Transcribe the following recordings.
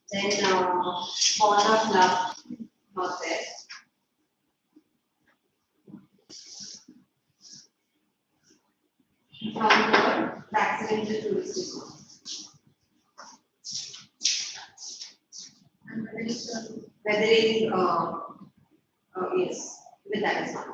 Then Horn of Love, not there. From here, the accidental touristic one. And weathering, yes, with that is not there.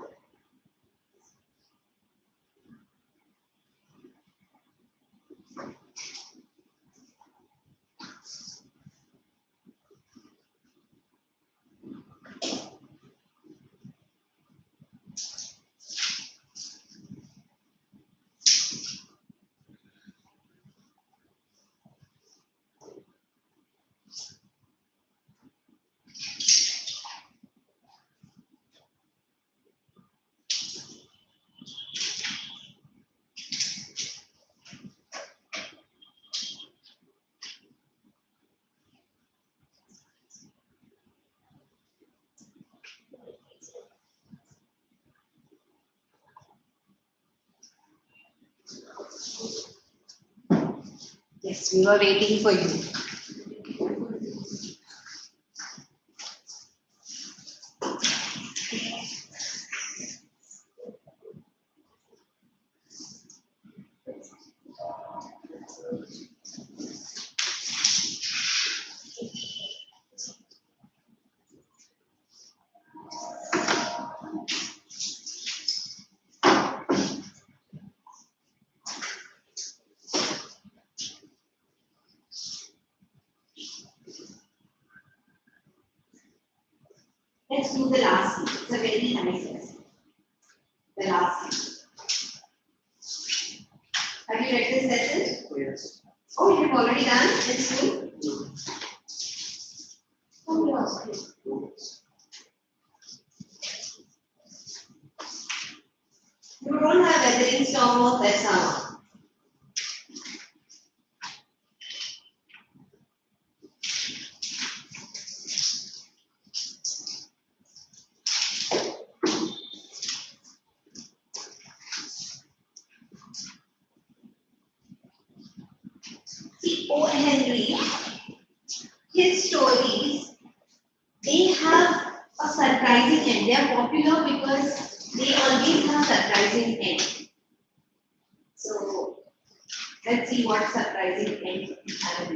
Yes, we were waiting for you. Let's do the last one. It's a very nice lesson. The last one. Have you read this lesson? Yes. Oh, you have already done? It's good. Oh, yes. You don't have weathering storm of Vesama. See, O. Henry, his stories, they have a surprising end. They are popular because they always have surprising end. So, let's see what surprising end we have.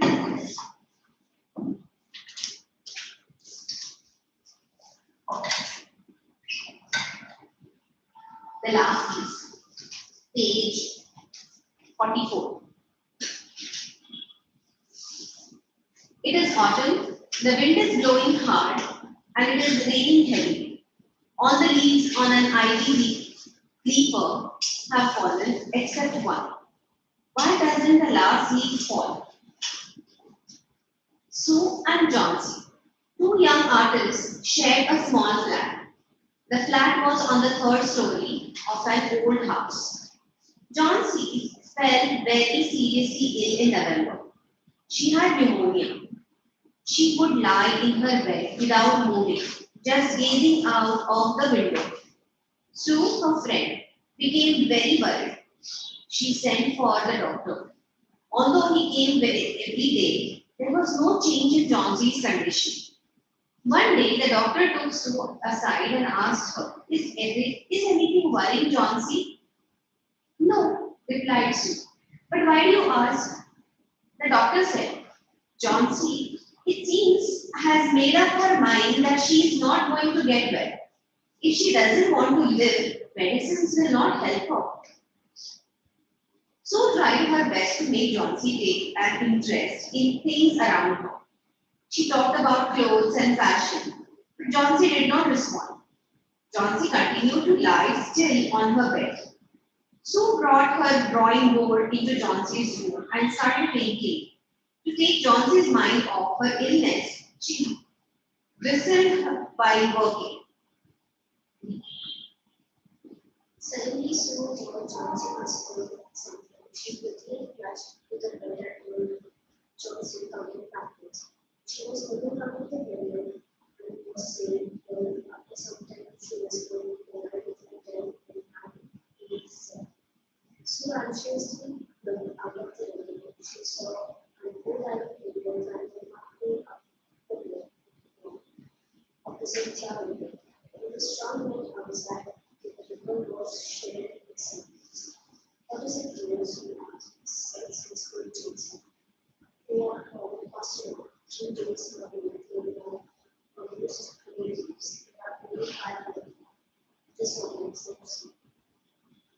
The last piece, page 44. It is autumn, the wind is blowing hard, and it is raining heavily. All the leaves on an ivy leafer have fallen except one. Why doesn't the last leaf fall? Sue and Johnsy, two young artists, shared a small flat. The flat was on the third story of an old house. Johnsy fell very seriously ill in November. She had pneumonia. She would lie in her bed without moving, just gazing out of the window. Sue, her friend, became very worried. She sent for the doctor. Although he came every day, there was no change in Johnsy's condition. One day, the doctor took Sue aside and asked her, Is anything worrying Johnsy? No, replied Sue. But why do you ask? The doctor said, Johnsy, it seems, has made up her mind that she is not going to get well. If she doesn't want to live, medicines will not help her. Sue tried her best to make Johnsy take an interest in things around her. She talked about clothes and fashion, but Johnsy did not respond. Johnsy continued to lie still on her bed. Sue brought her drawing board into Johnsy's room and started painting. To take Johnsy's mind off her illness, she whistled while working. Suddenly, Sue thought Johnson was going something. She quickly rushed to the bed and told Johnson coming backwards. She was holding up the window and was saying, well, after some time, she was going over with the dead and he said. Sue anxiously looked out of the window. She saw an old iron table and a halfway up wasn't traveling. It was strong wind comes that the river was shared itself. What is it those who sense his good things? They are called possible. 3 days ago, they were produced creatives. They are very high level. This one makes sense.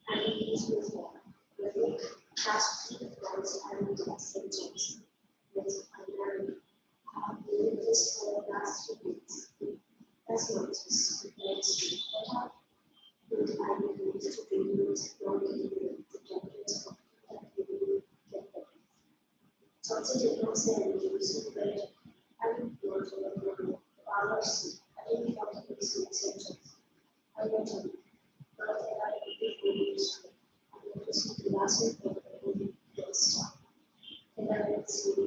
And it is with one. The lake has 3 floors and it has centers. With primarily the this for the last 2 weeks. That's not just next week. What are the ideas to be used for the doctors of that we will get better? Also, did not say anything, so that I would go to the powers. I didn't want to be centers. I want to, but I did really useful. I want to see the last week of the movie get started. And I would see the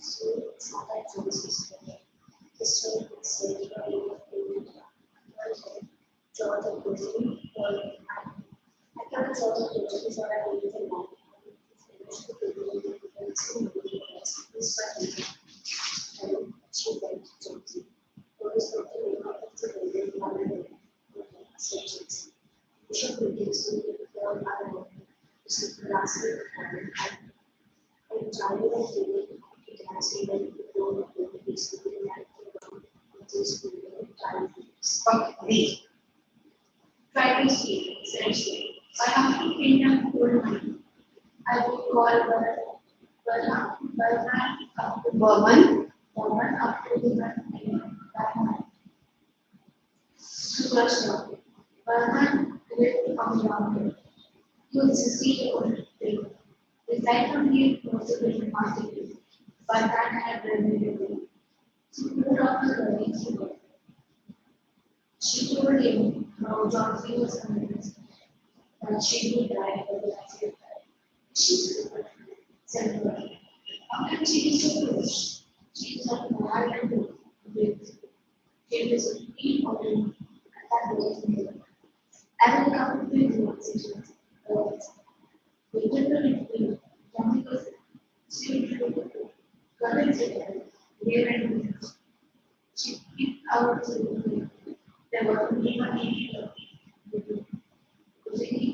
so it's not that Jones is better. History would say the value of being draw the person or I can't draw the person for I need to know. Finish the video and see the video as this second and achieve that something. What is the name of the video subjects? We should begin to the film I is the last week and China was really it has even grown up with the basically like this video time. Okay, read. Try to speak, essentially. I have to think and hold money. I would call Burma up to Burman up to the Burman to Russia. Burman lived on ground. He was 60-year-old thing. His life from here was a bit remarkable, but that had really been. She put off the learning she was. She told him how Johnson was convinced that she would die by the next year. She said, after she is so rich, she is not married and with she was a free woman and that was in the I will come to the conversation. We did not include because she would current here and she picked out the there were only one taking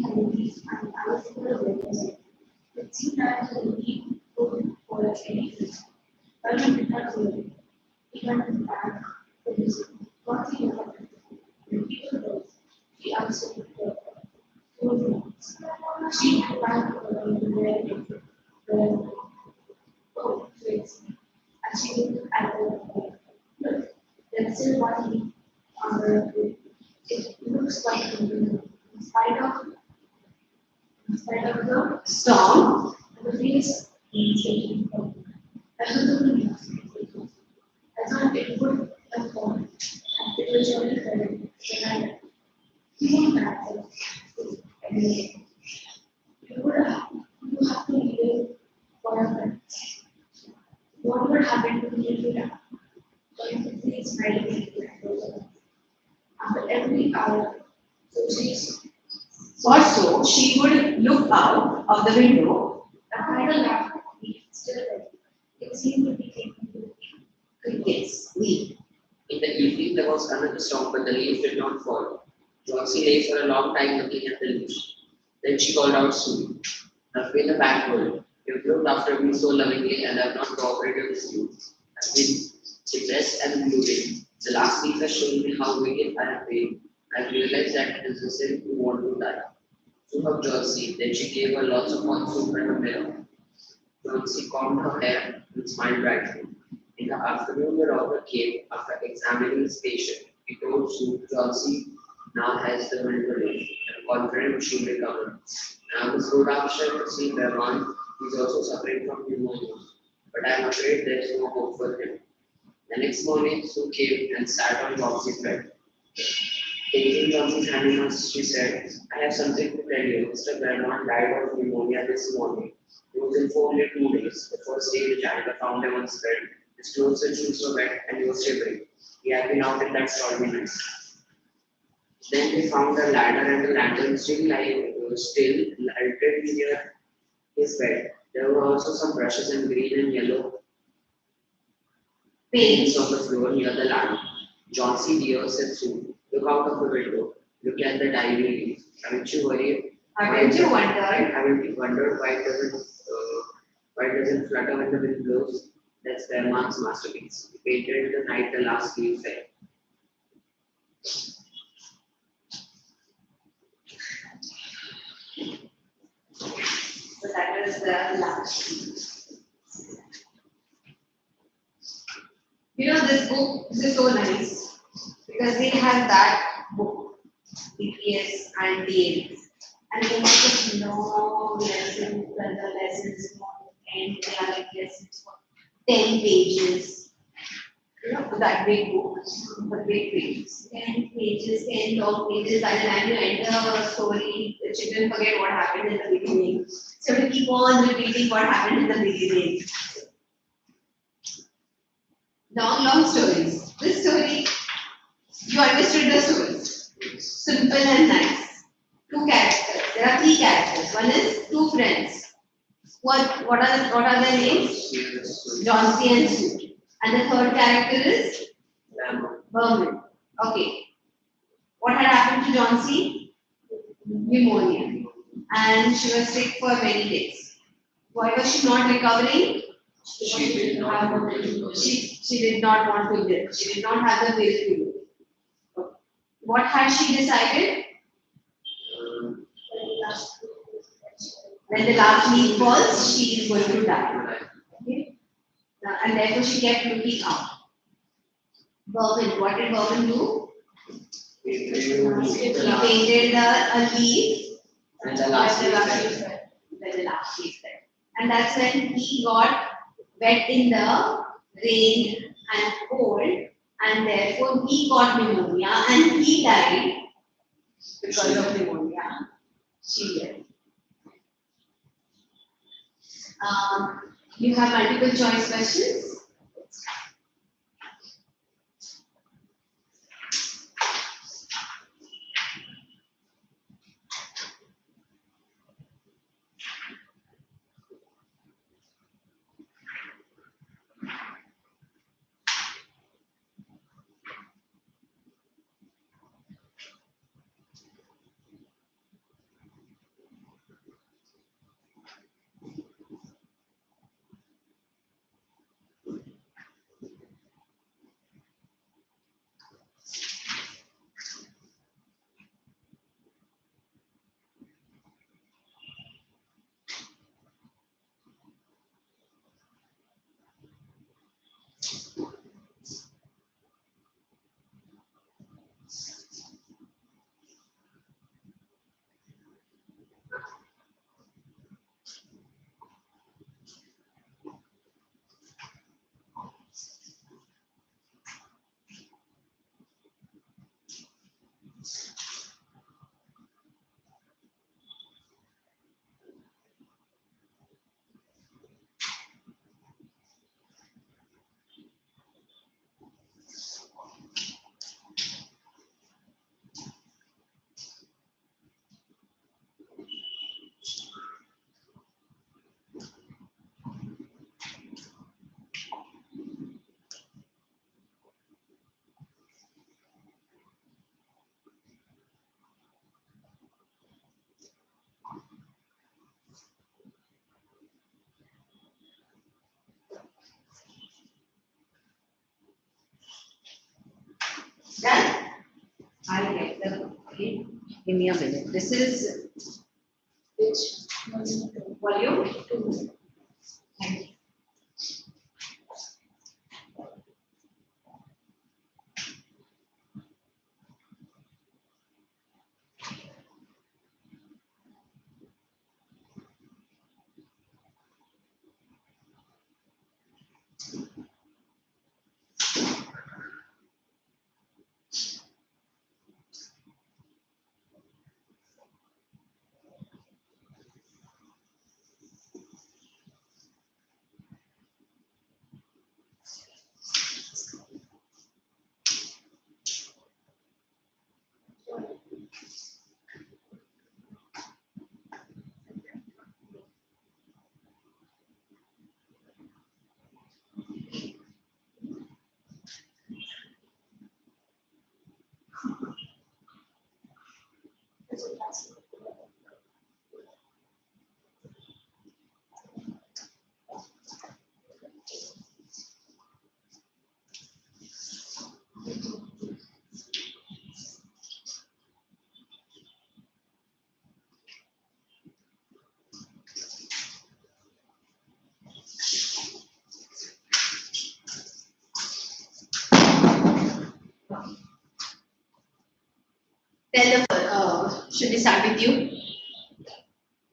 a relief and I was for a witness. It seemed that the relief would for a training. But I did not do it. He went back to his what he wanted. When people wrote, he answered the she went back to where oh, please. And she looked at the look, there's still one on the it looks like in spite of the storm, the face is taking from. I thought it would have gone, and it was only very when I came back and you have to live for a friend. What would happen to me if you die? But if it's very after every hour, so she would look out of the window. The final laugh still there. It seemed to be taking crickets. Weak. In the evening, there was another storm, but the leaves did not fall. Josie lay for a long time looking at the leaves. Then she called out soon. I've been a bad girl. You've looked after me so lovingly, and I've not cooperated with you. I've been depressed and brooding. The last week has shown me how wicked I have been. I've realized that it is a sin to want to die. So hugged Josie. Then she gave her lots of hot soup and a mirror. Josie combed her hair and smiled brightly. In the afternoon, the doctor came after examining his patient. He told Sue Josie now has the will to live and confident she will recover. Now it's good option to see Vermont. He's also suffering from pneumonia, but I'm afraid there is no hope for him. The next morning, Sue came and sat on Josie's bed. Taking Josie's hand in hers, she said, I have something to tell you. Mr. Vermont died of pneumonia this morning. He was in for only 2 days. The first day, the janitor found him on his bed. His clothes and shoes were wet and he was shivering. He had been out in that stormy night. Then they found a ladder and a lantern still lighted near his bed. There were also some brushes and green and yellow paints on the floor near the lamp. John C. dear, said Sue. Look out of the window. Look at the diary leaf. Haven't you worried? Haven't you wondered? Haven't you wondered why it doesn't flutter when the wind blows? That's Vermon's masterpiece. He painted the night the last leaf fell. So that was the last. You know, this is so nice because they have that book, EPS and DL. And they have long lessons, the lessons, and they are like lessons for 10 pages. You know, that big book, the big pages. 10 pages, 10 long pages. By the time you enter a story, the children forget what happened in the beginning. So we keep on repeating what happened in the beginning. Long stories. This story, you understood the story. Simple and nice. Two characters. There are three characters. One is two friends. What are their names? John C. and Sue. And the third character is Berman. Okay. What had happened to John C? Pneumonia. And she was sick for many days. Why was she not recovering? She did not want to live. She did not want to live. She did not have the will to live. What had she decided? When the last leaf falls, she is going to die. Okay? And therefore she kept looking up. Berwin, what did Berwin do? He painted a leaf And the last leaf fell. when the last leaf fell. And that's when he got wet in the rain and cold, and therefore he got pneumonia and he died because of pneumonia. She did. You have multiple choice questions. Done? I get the okay. Give me a minute. This is which volume? Thank you. Tell the should we start with you?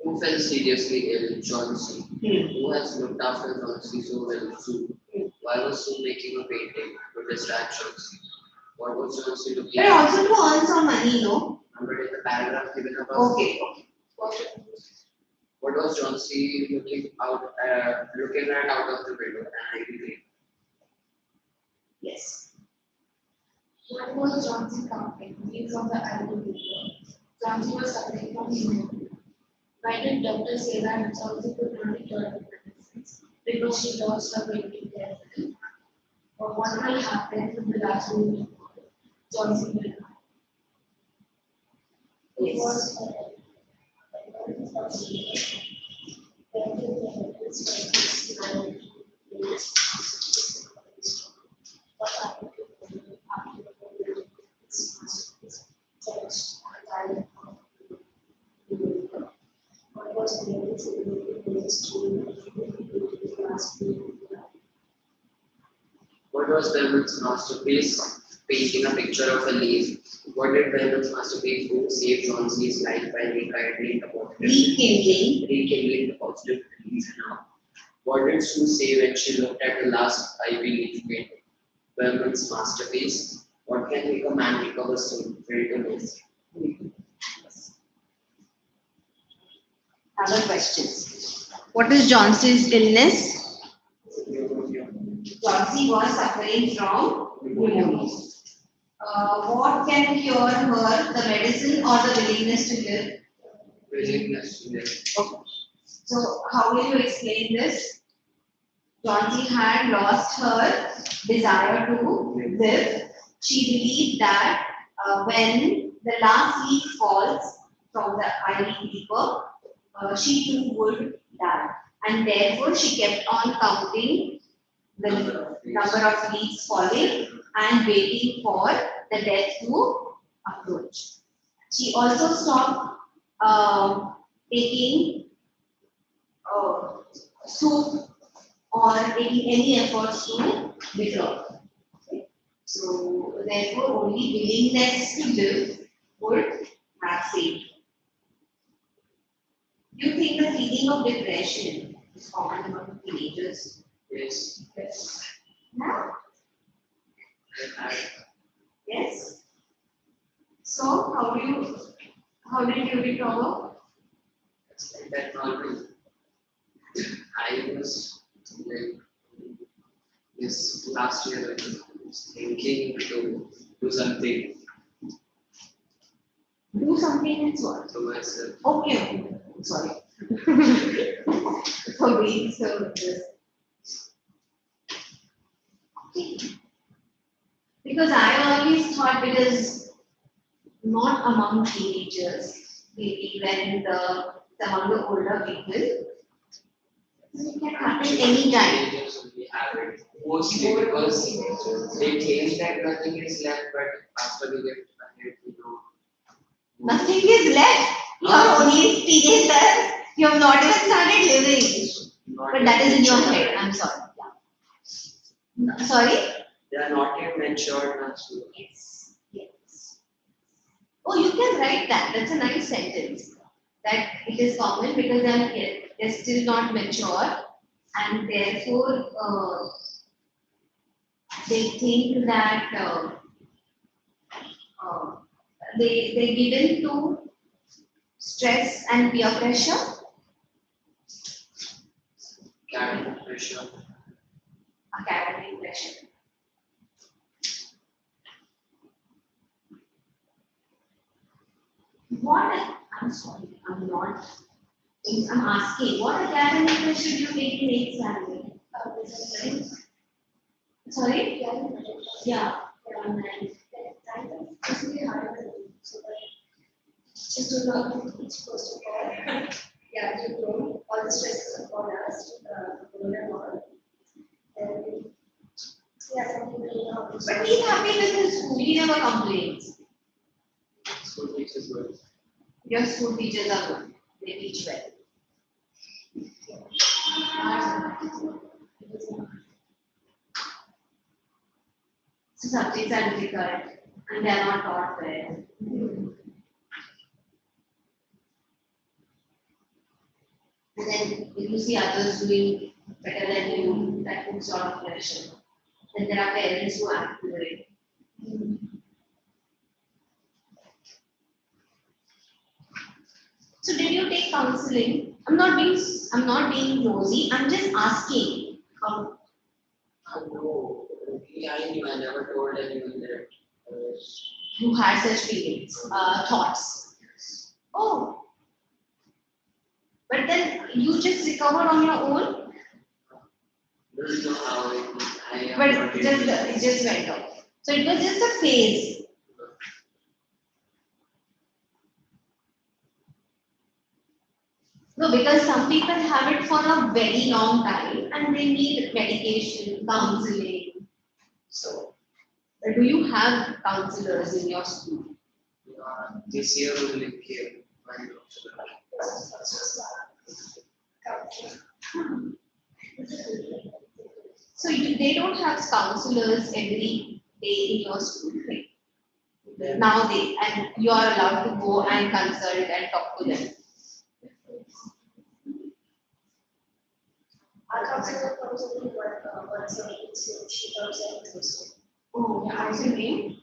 Who fell seriously ill? John C. Hmm. Who has looked after John C so well? Sue. Why was Sue making a painting to distract John C? What was John C looking But also to earn some money, no? Number in the paragraph given above. Okay. What was John C looking at out of the window? An ivy tree. Yes. What was Johnson counting? Leaves of the island people. Johnson was suffering from pneumonia. Why did doctor say that Johnson could not be cured with medicines? Because she lost her baby carefully. Or what will happen in the last week? Johnson will die. It was What was Bellman's masterpiece? Painting a picture of a leaf. What did Bellman's masterpiece do? Save John C's life by rekindling the Rekindling. the positive leaf now. What did Sue say when she looked at the last ivy leaf painting? Bellman's masterpiece. What can make a man recover soon? Gratefulness. Other questions. What is Johnson's illness? Johnson was suffering from pneumonia. What can cure her? The medicine or the willingness to live? Willingness to live. Okay. So, how will you explain this? Johnson had lost her desire to live. She believed that when the last leaf falls from the ivy creeper, she too would die. And therefore, she kept on counting the number of leaves falling and waiting for the death to approach. She also stopped taking soup or taking any efforts to withdraw. Okay? So, therefore, only willingness to live would have saved. Do you think the feeling of depression is common among teenagers? Yes. Yes. Yeah. Yes. So, how did you recover? It's like that normal. I was like this last year I was thinking to do something Do something and so on. to myself. Okay. Sorry. For being so interested. Because I always thought because not among teenagers, maybe when among the older people, it can happen anytime. Teenagers only have it. Mostly because they claim that nothing is left, but after we get ahead, Nothing is left. You are only teenager. You have not even started living. But that is in your head. I'm sorry. Yeah. Sorry? They are not yet matured enough to. Yes. Yes. Oh, you can write that. That's a nice sentence. That it is common because they're still not mature, and therefore they think that they give in to stress and peer pressure. Academic pressure. Academic pressure. What? I'm sorry, I'm not. I'm asking, what academic pressure do you take in 8th standard? Sorry? Yeah. Just do not teach first of all. Yeah, you know, all the stress is upon us, alone and all. And yeah, some people know how to But he's happy with his school. He never complains. School teachers were. Your school teachers are good. They teach well. So subjects are difficult and they are not taught well. And then if you see others doing better than you, that puts a lot of pressure. Then there are parents who act to it. So did you take counseling? I'm not being nosy. I'm just asking. No, I knew I never told anyone that. You had such feelings, thoughts. Oh, but then you just recovered on your own. Don't know how I am But not it just went off. So it was just a phase. No, because some people have it for a very long time and they need medication, counseling. So, do you have counselors in your school? This year only came. So they don't have counselors every day in your school, right? Now and you are allowed to go and consult and talk to them. our counselor comes only once a week, so she comes every Thursday. Oh, yeah, what's your name?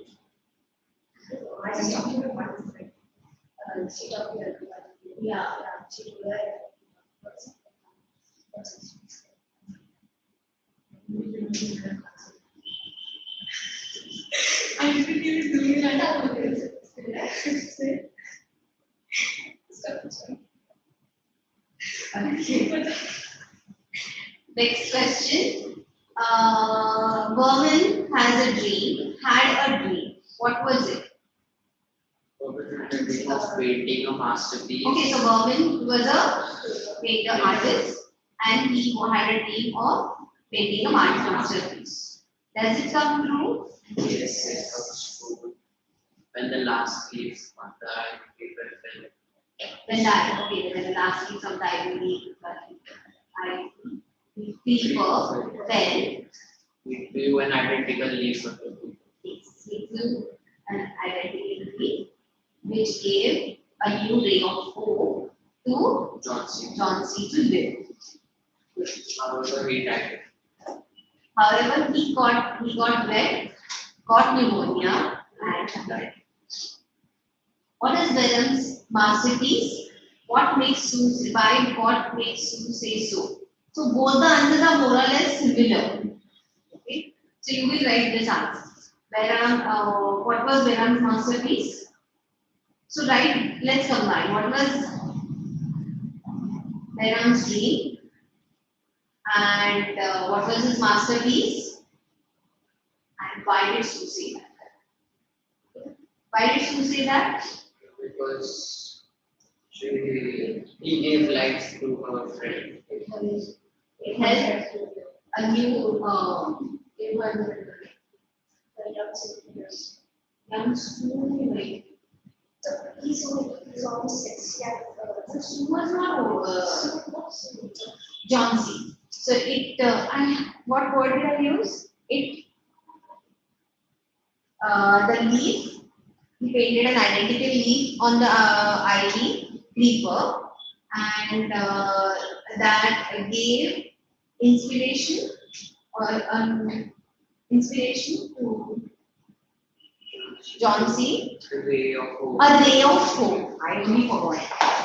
I just talked to her once. She talked to me everybody. Yeah. She do that. I didn't even do that. Okay. Next question. Berman has a dream, had a dream. What was it? Of painting a masterpiece. Okay, so Berman was a painter artist and he had a dream of painting a masterpiece. Does it come true? Yes, it comes true. When the last leaf on the paper fell. When the last piece of the ivory paper fell, We do an identical leaf of the paper. it flew an identical leaf, which gave a new ray of hope to John C. to live. However, he died. However, he got wet, got pneumonia, and died. What is Benham's masterpiece? What makes Sue survive? What makes Sue say so? So both the answers are more or less similar. Okay, so you will write this answer. What was Benham's masterpiece? So let's combine. What was Benham's dream? And what was his masterpiece? And why did Sue say that? Why did Sue say that? Because he gave life to her friend. It helped a new young school. He's almost 6. Yeah. Sue was not John C. So what word did I use? The leaf. He painted an identical leaf on the ivy creeper, and that gave inspiration inspiration to John C. A ray of hope. A ray of hope. I really forgot.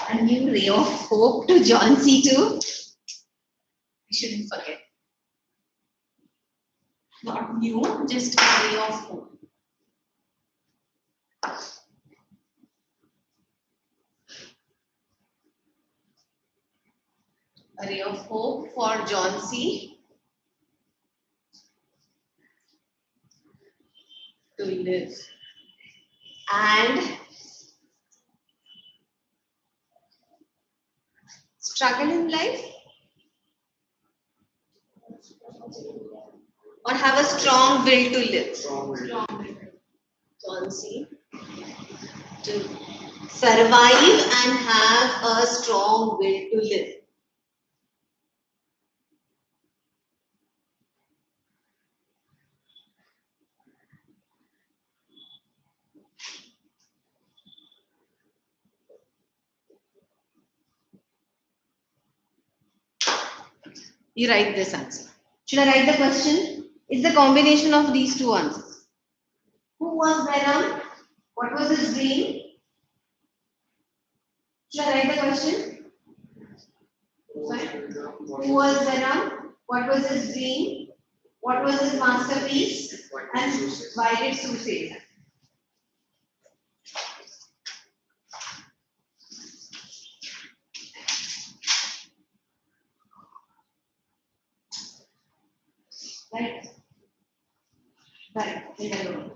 A new ray of hope to John C. too. I shouldn't forget. Not new, just a ray of hope. A ray of hope for John C. to live. And Struggle in life or have a strong will to live? Strong will. John C. To survive and have a strong will to live. You write this answer. Should I write the question? It's the combination of these two answers. Who was Venom? What was his dream? Should I write the question? Sorry? Who was Venom? What was his dream? What was his masterpiece? And why did Sue say that? Right? Right. In the room.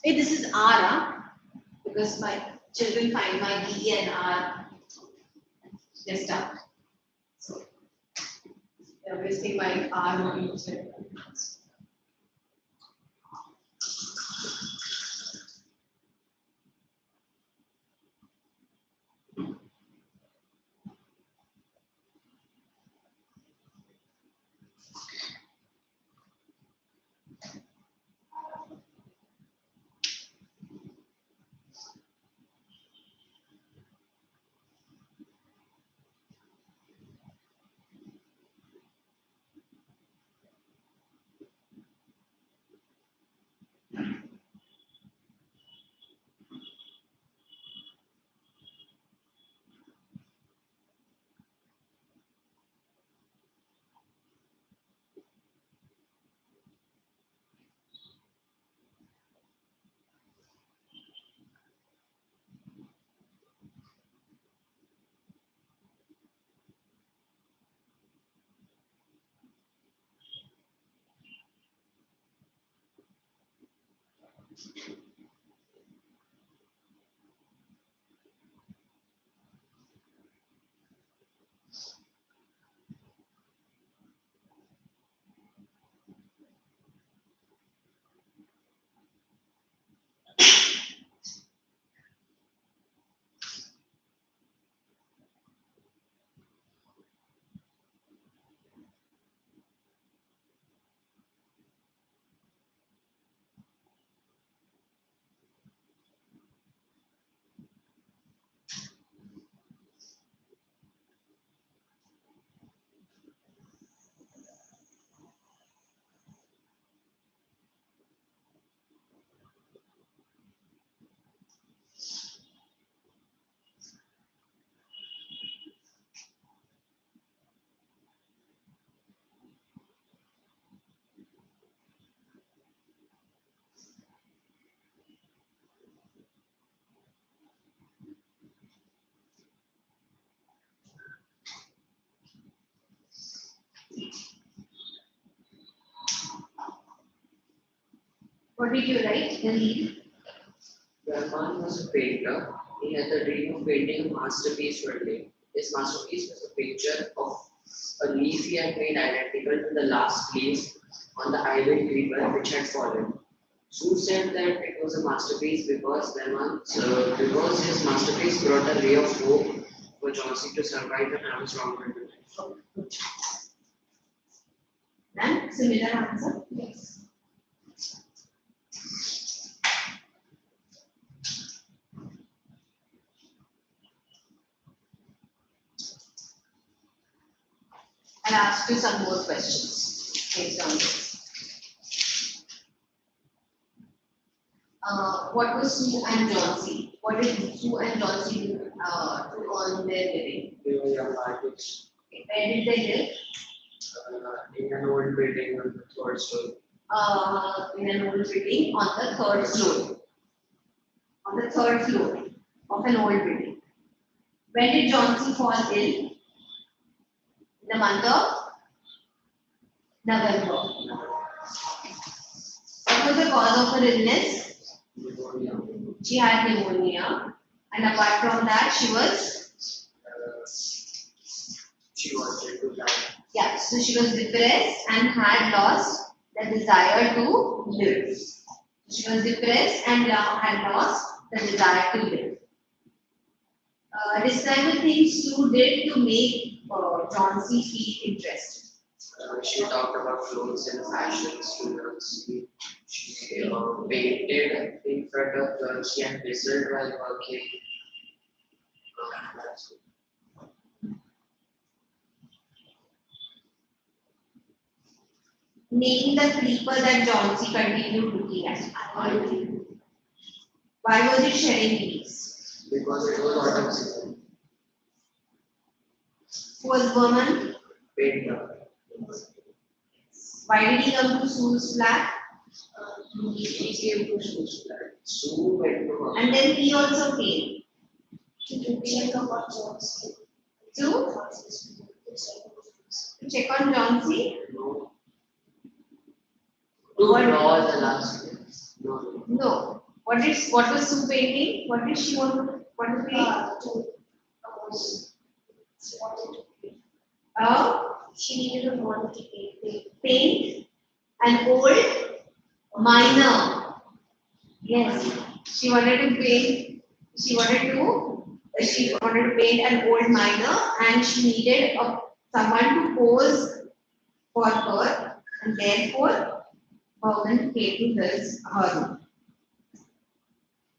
Hey, this is R, huh? Because my children find my D and R messed up. So they're wasting my R modules. What did you write? The lead. Rahman was a painter. He had the dream of painting a masterpiece one day. His masterpiece was a picture of a leaf he had made identical to the last leaf on the island river which had fallen. Sue said that it was a masterpiece because his masterpiece brought a ray of hope for Johnson to survive and have a stronger life. And similar answer? Yes. I'll ask you some more questions based on this. What was Sue and John C? What did Sue and John C do to earn their living? They were young artists Where did they live? in an old building on the third story. In an old building on the third floor. On the third floor of an old building. When did John C fall ill? In the month of November. What was the cause of her illness? Pneumonia. She had pneumonia, and apart from that, She wanted to die. so she was depressed and had lost the desire to live. She was depressed and had lost the desire to live. Describe the things Sue did to make John C. feel interested. She talked about clothes and fashions to Nancy. She painted in front of Nancy and whistled while working. That's it. Name the creeper that John C. continued looking at. Why was it shedding leaves? Because it was autumn season. Who was Berman? Painter. Why did he come to Sue's flat? He came to Sue's flat. Sue went to her. And then he also came. To check about Johnson. To check on John C. No. To draw the last place. No. No. What was Sue painting? What did she want to paint? She wanted to paint. She She didn't want to paint. paint an old miner. Yes. She wanted to paint. She wanted to paint an old miner, and she needed someone to pose for her, and therefore Berman came to her room.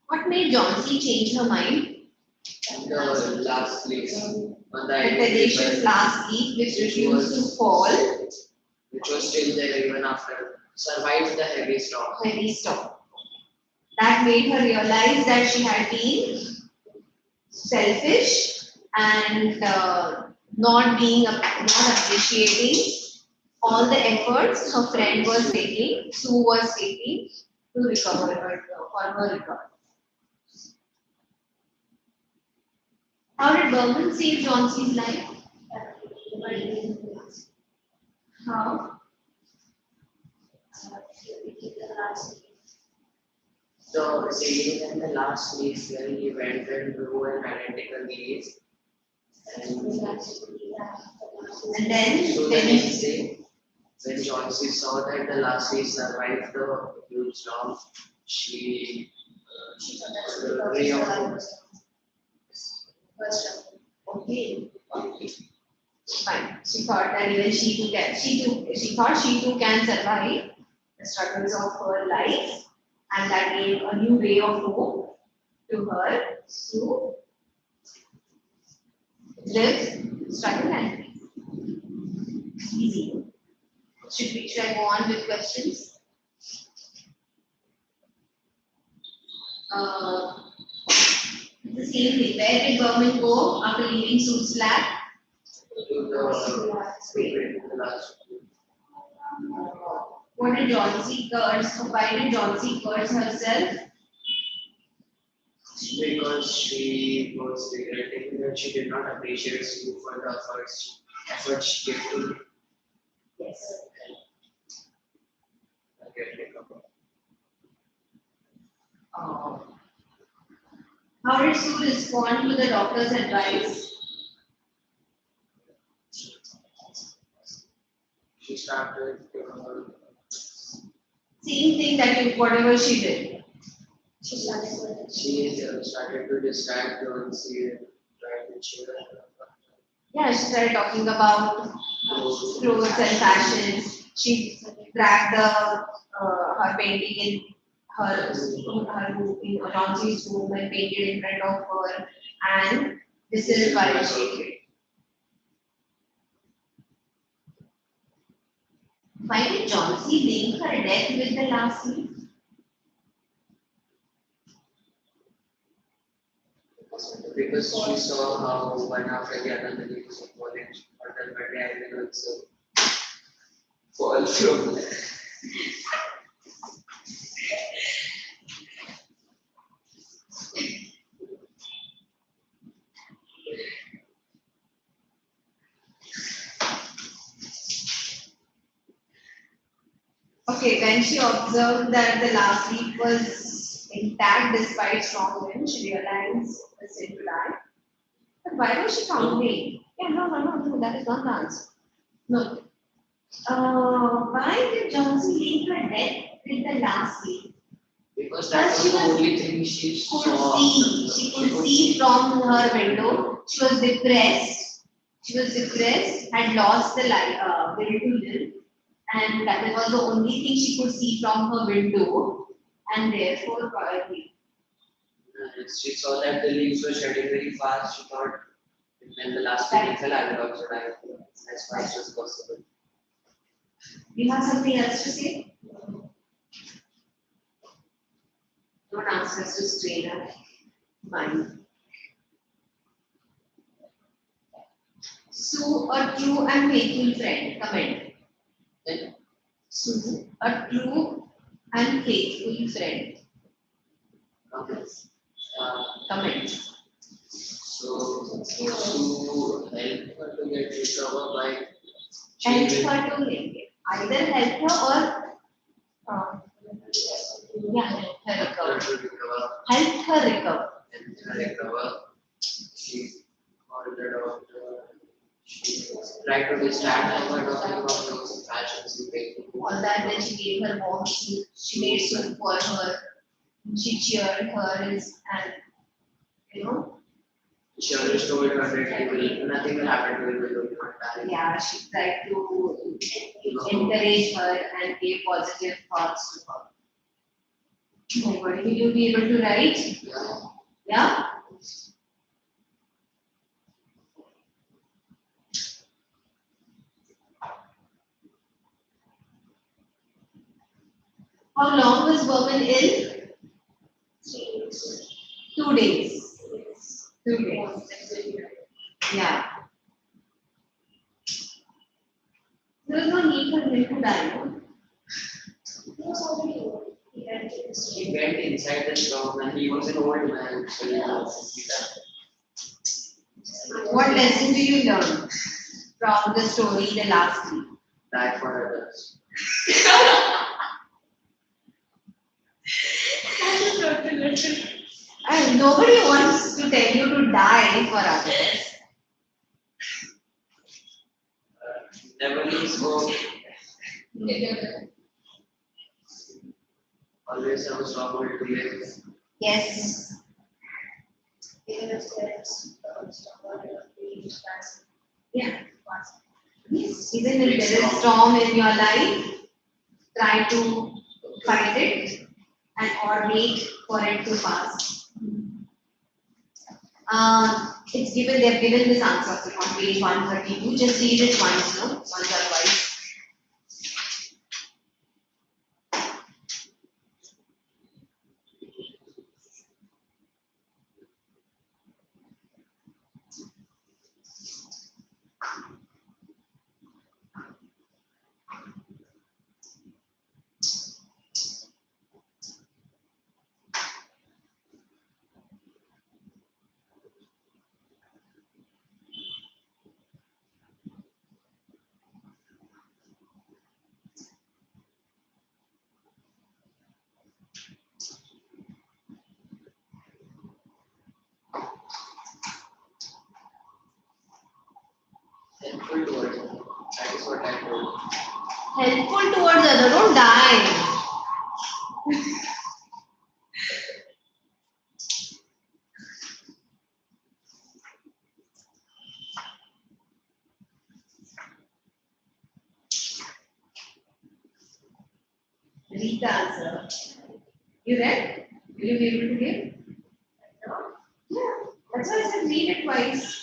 What made John C. change her mind? The last place. On the The island tenacious river, last leaf which refused to fall, which was still there even after survived the heavy storm. heavy storm. That made her realize that she had been selfish and not appreciating all the efforts her friend was taking, Sue was taking to recover her for her recovery. How did Berman save John C.'s life? How? So saying in the last week where he went and drew an identical image, and And then so the then next day when Joyce saw that the last day survived the huge storm, she ray of hope. okay. Fine. She thought that even she thought she too can survive the struggles of her life, and that gave a new ray of hope to her to live, struggle, and easy. Should I go on with questions? Uh, the same thing. Where did Berman go after leaving Suit's flat? To the last. What did Johnsy curse? Why did Johnsy curse herself? Because she was regretting that she did not appreciate Sue for the efforts she gave to Yes. get recovered. Uh, how did Sue respond to the doctor's advice? She started, Same thing that whatever she did. she started to distract Jonesy and try to cheer her up. Yeah, she started talking about clothes and fashions. She dragged her painting in her room, in Johnson's room, and painted in front of her. And this is why she did. Why did Johnsy link her death with the last week? Because she saw how one after the other the leaves of foliage ultimately I will also fall from. Okay, when she observed that the last week was intact despite strong wind, she realized the sin to die. But why was she counting? Yeah, no, that is not the answer. No. Why did Johnson link her death with the last week? Because that was the only thing she Could saw. see. She could see from her window. She was depressed. Had lost the will to live, and that was the only thing she could see from her window, and therefore probably. She saw that the leaves were shedding very fast. She thought when the last week fell, I will also die as fast as possible. Do you have something else to say? Don't ask us to strain our mind. Sue, a true and faithful friend. Comment. Then, Sue, a true and faithful friend. Comment. so to help her to get recovered by Help changing her to either help her or help her her recover. to recover Help her recover. and her recover. She called the doctor. She tried to distract her by talking about those fashions and painting. All that, then she gave her warm soup. She made soup for her. She cheered her and She always told her that nothing will happen to you when you are dying. yeah, she tried to encourage her and gave positive thoughts to her. Oh, what will you be able to write? Yeah. Yeah? How long was Berman ill? 2 days. 2 days. Yeah. There was no need for him to die. No? He went inside the storm and he was an old man, so he was What lesson do you learn from the story the last week? died for others. That's a to die for others. Never lose hope. Always have a strong will to live. Yes. Even if there's someone being fast, Yeah. fast. Yes. Even if there is storm in your life, try to fight it and or wait for it to pass. It's given, they've given this answer on page 132. Just read it once, no? Once or twice. Helpful towards it. That is what I told. Helpful towards other, don't die. Read the answer. You read? Will you be able to give? No? Yeah. That's why I said read it twice.